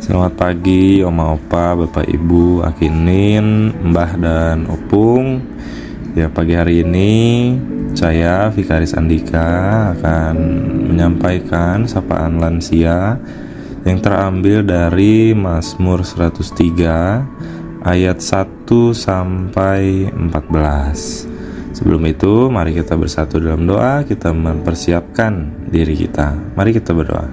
Selamat pagi Oma Opa, Bapak Ibu, Akinin, Mbah dan Opung. Ya, pagi hari ini saya Vikaris Andika akan menyampaikan sapaan lansia yang terambil dari Mazmur 103 ayat 1 sampai 14. Sebelum itu, mari kita bersatu dalam doa, kita mempersiapkan diri kita. Mari kita berdoa.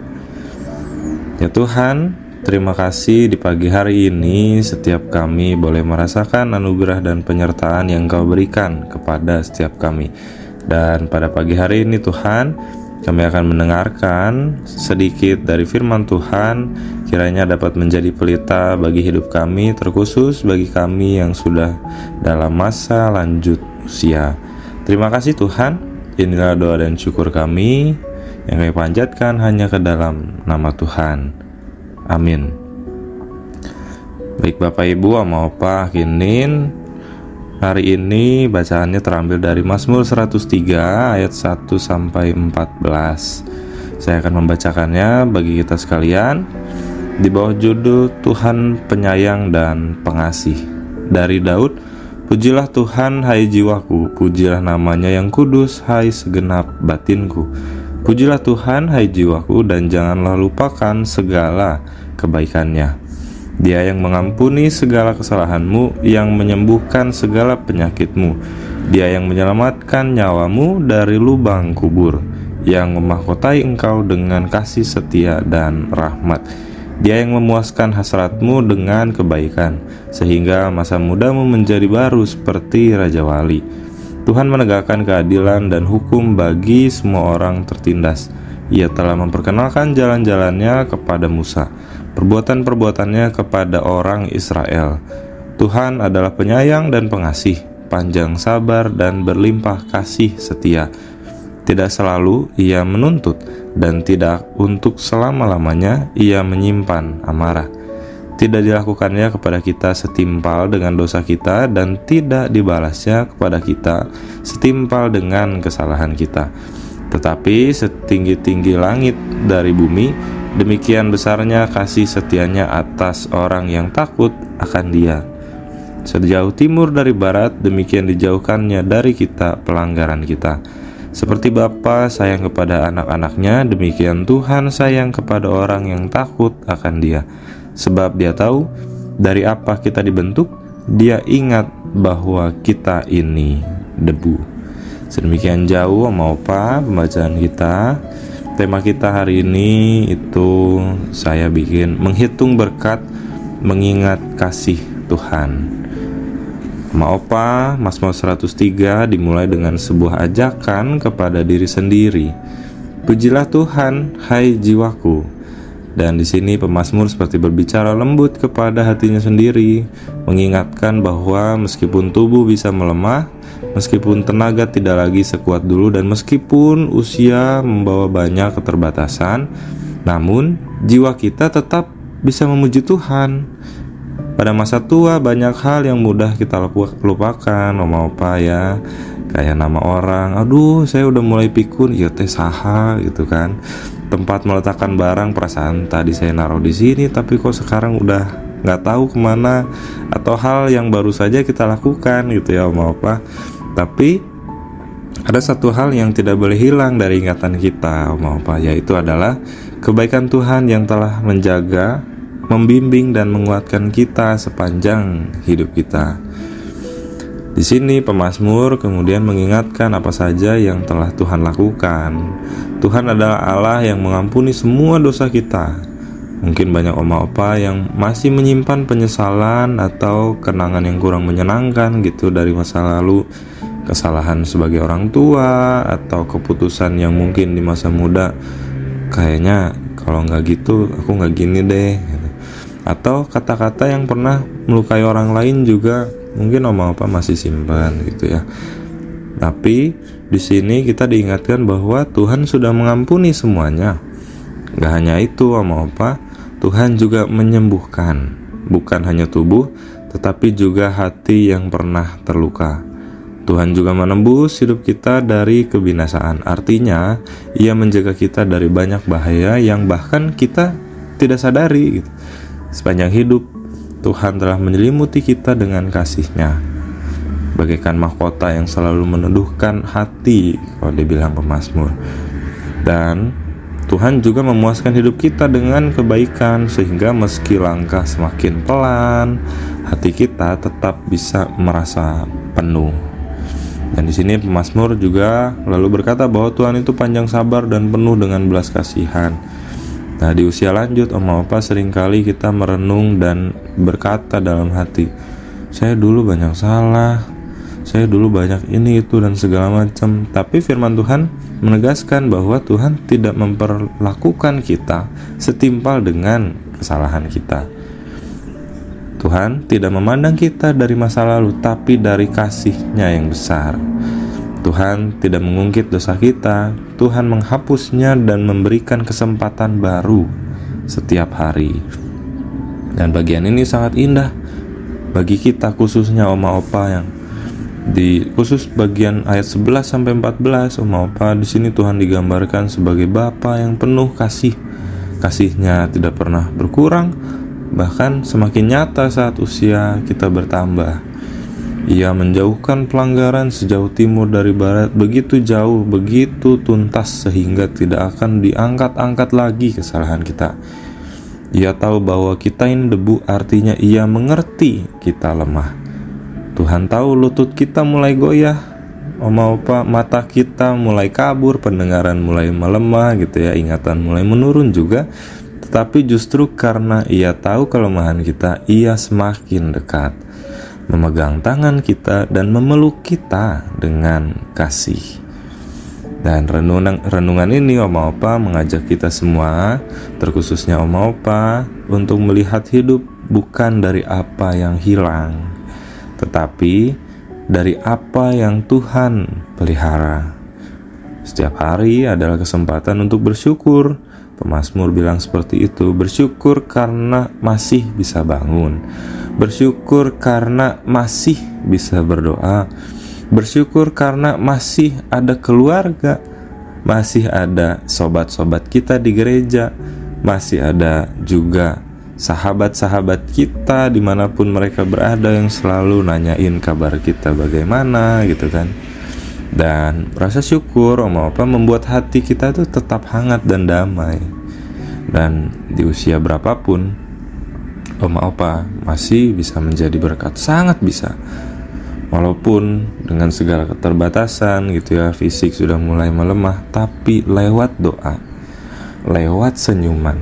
Ya Tuhan, terima kasih di pagi hari ini setiap kami boleh merasakan anugerah dan penyertaan yang Kau berikan kepada setiap kami. Dan pada pagi hari ini Tuhan, kami akan mendengarkan sedikit dari firman Tuhan, kiranya dapat menjadi pelita bagi hidup kami, terkhusus bagi kami yang sudah dalam masa lanjut usia. Terima kasih Tuhan, inilah doa dan syukur kami yang kami panjatkan hanya ke dalam nama Tuhan. Amin. Baik Bapak Ibu, Oma Opa, Akinin, hari ini bacaannya terambil dari Mazmur 103 ayat 1 sampai 14. Saya akan membacakannya bagi kita sekalian di bawah judul Tuhan Penyayang dan Pengasih. Dari Daud, pujilah Tuhan hai jiwaku, pujilah namanya yang kudus hai segenap batinku. Pujilah Tuhan hai jiwaku, dan janganlah lupakan segala kebaikannya. Dia yang mengampuni segala kesalahanmu, yang menyembuhkan segala penyakitmu. Dia yang menyelamatkan nyawamu dari lubang kubur, yang memahkotai engkau dengan kasih setia dan rahmat. Dia yang memuaskan hasratmu dengan kebaikan, sehingga masa mudamu menjadi baru seperti Raja Wali. Tuhan menegakkan keadilan dan hukum bagi semua orang tertindas. Ia telah memperkenalkan jalan-jalannya kepada Musa, perbuatan-perbuatannya kepada orang Israel. Tuhan adalah penyayang dan pengasih, panjang sabar dan berlimpah kasih setia. Tidak selalu ia menuntut, dan tidak untuk selama-lamanya ia menyimpan amarah. Tidak dilakukannya kepada kita setimpal dengan dosa kita, dan tidak dibalasnya kepada kita setimpal dengan kesalahan kita. Tetapi setinggi-tinggi langit dari bumi, demikian besarnya kasih setianya atas orang yang takut akan Dia. Sejauh timur dari barat, demikian dijauhkannya dari kita pelanggaran kita. Seperti Bapa sayang kepada anak-anaknya, demikian Tuhan sayang kepada orang yang takut akan Dia. Sebab Dia tahu dari apa kita dibentuk, Dia ingat bahwa kita ini debu. Sedemikian jauh Oma Opa pembacaan kita. Tema kita hari ini itu saya bikin menghitung berkat, mengingat kasih Tuhan. Oma Opa, Mazmur 103 dimulai dengan sebuah ajakan kepada diri sendiri. Pujilah Tuhan, hai jiwaku. Dan di sini pemazmur seperti berbicara lembut kepada hatinya sendiri, mengingatkan bahwa meskipun tubuh bisa melemah, meskipun tenaga tidak lagi sekuat dulu, dan meskipun usia membawa banyak keterbatasan, namun jiwa kita tetap bisa memuji Tuhan. Pada masa tua banyak hal yang mudah kita lupakan, Oma Opa ya. Kayak nama orang, aduh saya udah mulai pikun, ya teh saha gitu kan. Tempat meletakkan barang, perasaan tadi saya naruh di sini tapi kok sekarang udah nggak tahu kemana. Atau hal yang baru saja kita lakukan gitu ya Oma Opa. Tapi ada satu hal yang tidak boleh hilang dari ingatan kita Oma Opa, yaitu adalah kebaikan Tuhan yang telah menjaga, membimbing dan menguatkan kita sepanjang hidup kita. Di sini pemazmur kemudian mengingatkan apa saja yang telah Tuhan lakukan. Tuhan adalah Allah yang mengampuni semua dosa kita. Mungkin banyak Oma Opa yang masih menyimpan penyesalan atau kenangan yang kurang menyenangkan gitu dari masa lalu. Kesalahan sebagai orang tua atau keputusan yang mungkin di masa muda, kayaknya kalau nggak gitu aku nggak gini deh gitu. Atau kata-kata yang pernah melukai orang lain juga mungkin Oma Opa masih simpan gitu ya. Tapi di sini kita diingatkan bahwa Tuhan sudah mengampuni semuanya. Gak hanya itu Oma Opa, Tuhan juga menyembuhkan, bukan hanya tubuh, tetapi juga hati yang pernah terluka. Tuhan juga menembus hidup kita dari kebinasaan. Artinya, Ia menjaga kita dari banyak bahaya yang bahkan kita tidak sadari gitu. Sepanjang hidup Tuhan telah menyelimuti kita dengan kasih-Nya, bagaikan mahkota yang selalu meneduhkan hati, kalau dibilang pemazmur. Dan Tuhan juga memuaskan hidup kita dengan kebaikan, sehingga meski langkah semakin pelan, hati kita tetap bisa merasa penuh. Dan di sini pemazmur juga lalu berkata bahwa Tuhan itu panjang sabar dan penuh dengan belas kasihan. Nah, di usia lanjut, Oma Opa seringkali kita merenung dan berkata dalam hati, saya dulu banyak salah, saya dulu banyak ini itu dan segala macam. Tapi firman Tuhan menegaskan bahwa Tuhan tidak memperlakukan kita setimpal dengan kesalahan kita. Tuhan tidak memandang kita dari masa lalu, tapi dari kasih-Nya yang besar. Tuhan tidak mengungkit dosa kita, Tuhan menghapusnya dan memberikan kesempatan baru setiap hari. Dan bagian ini sangat indah bagi kita, khususnya Oma Opa, yang di khusus bagian ayat 11 sampai 14, Oma Opa di sini Tuhan digambarkan sebagai Bapa yang penuh kasih. Kasih-Nya tidak pernah berkurang, bahkan semakin nyata saat usia kita bertambah. Ia menjauhkan pelanggaran sejauh timur dari barat, begitu jauh, begitu tuntas, sehingga tidak akan diangkat-angkat lagi kesalahan kita. Ia tahu bahwa kita ini debu, artinya Ia mengerti kita lemah. Tuhan tahu lutut kita mulai goyah, Oma Opa, mata kita mulai kabur, pendengaran mulai melemah gitu ya, ingatan mulai menurun juga. Tetapi justru karena Ia tahu kelemahan kita, Ia semakin dekat, memegang tangan kita dan memeluk kita dengan kasih. Dan renungan ini Oma Opa mengajak kita semua, terkhususnya Oma Opa, untuk melihat hidup bukan dari apa yang hilang, tetapi dari apa yang Tuhan pelihara. Setiap hari adalah kesempatan untuk bersyukur. Pemazmur bilang seperti itu, bersyukur karena masih bisa bangun, bersyukur karena masih bisa berdoa, bersyukur karena masih ada keluarga, masih ada sobat-sobat kita di gereja, masih ada juga sahabat-sahabat kita dimanapun mereka berada yang selalu nanyain kabar kita bagaimana gitu kan. Dan rasa syukur Oma Opa membuat hati kita tuh tetap hangat dan damai. Dan di usia berapapun Oma Opa masih bisa menjadi berkat, sangat bisa. Walaupun dengan segala keterbatasan gitu ya, fisik sudah mulai melemah, tapi lewat doa, lewat senyuman,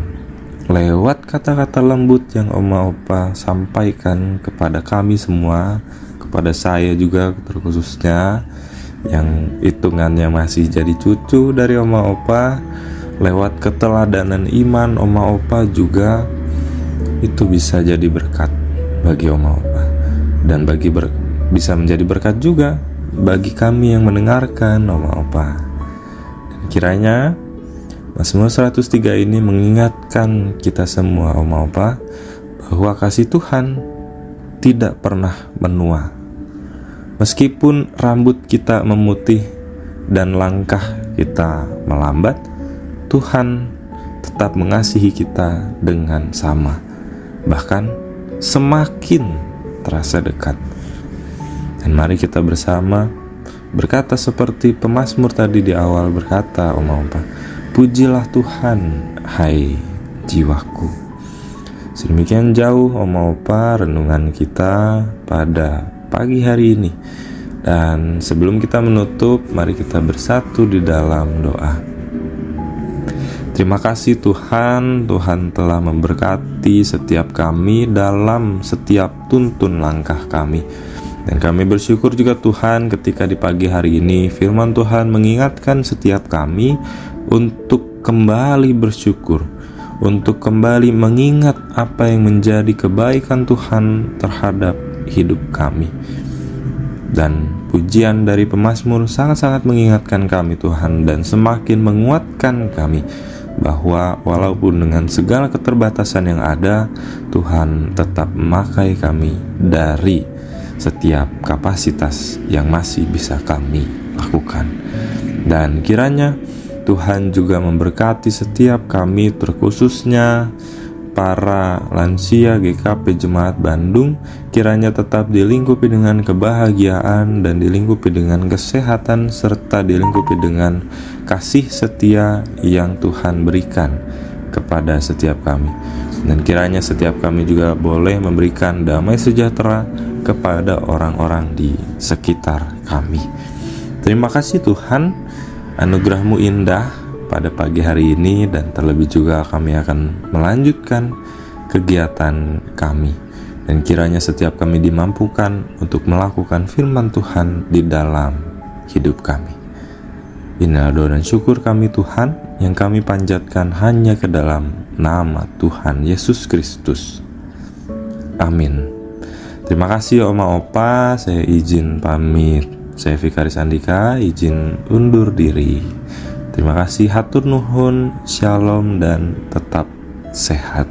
lewat kata-kata lembut yang Oma Opa sampaikan kepada kami semua, kepada saya juga terkhususnya yang hitungannya masih jadi cucu dari Oma Opa, lewat keteladanan iman Oma Opa juga itu bisa jadi berkat bagi Oma Opa, dan bisa menjadi berkat juga bagi kami yang mendengarkan Oma Opa. Dan kiranya Mazmur 103 ini mengingatkan kita semua Oma Opa bahwa kasih Tuhan tidak pernah menua. Meskipun rambut kita memutih dan langkah kita melambat, Tuhan tetap mengasihi kita dengan sama, bahkan semakin terasa dekat. Dan mari kita bersama berkata seperti pemazmur tadi di awal berkata, Oma Opa, pujilah Tuhan, hai jiwaku. Sedemikian jauh Oma Opa renungan kita pada pagi hari ini. Dan sebelum kita menutup, mari kita bersatu di dalam doa. Terima kasih Tuhan, Tuhan telah memberkati setiap kami dalam setiap tuntun langkah kami. Dan kami bersyukur juga Tuhan ketika di pagi hari ini firman Tuhan mengingatkan setiap kami untuk kembali bersyukur, untuk kembali mengingat apa yang menjadi kebaikan Tuhan terhadap hidup kami. Dan pujian dari pemazmur sangat-sangat mengingatkan kami Tuhan, dan semakin menguatkan kami bahwa walaupun dengan segala keterbatasan yang ada, Tuhan tetap memakai kami dari setiap kapasitas yang masih bisa kami lakukan. Dan kiranya Tuhan juga memberkati setiap kami, terkhususnya para lansia GKP Jemaat Bandung kiranya tetap dilingkupi dengan kebahagiaan dan dilingkupi dengan kesehatan serta dilingkupi dengan kasih setia yang Tuhan berikan kepada setiap kami. Dan kiranya setiap kami juga boleh memberikan damai sejahtera kepada orang-orang di sekitar kami. Terima kasih Tuhan, anugerah-Mu indah pada pagi hari ini, dan terlebih juga kami akan melanjutkan kegiatan kami. Dan kiranya setiap kami dimampukan untuk melakukan firman Tuhan di dalam hidup kami. Inilah doa dan syukur kami Tuhan, yang kami panjatkan hanya ke dalam nama Tuhan Yesus Kristus. Amin. Terima kasih Oma Opa, saya izin pamit. Saya Vikaris Andika, izin undur diri. Terima kasih, hatur nuhun, shalom, dan tetap sehat.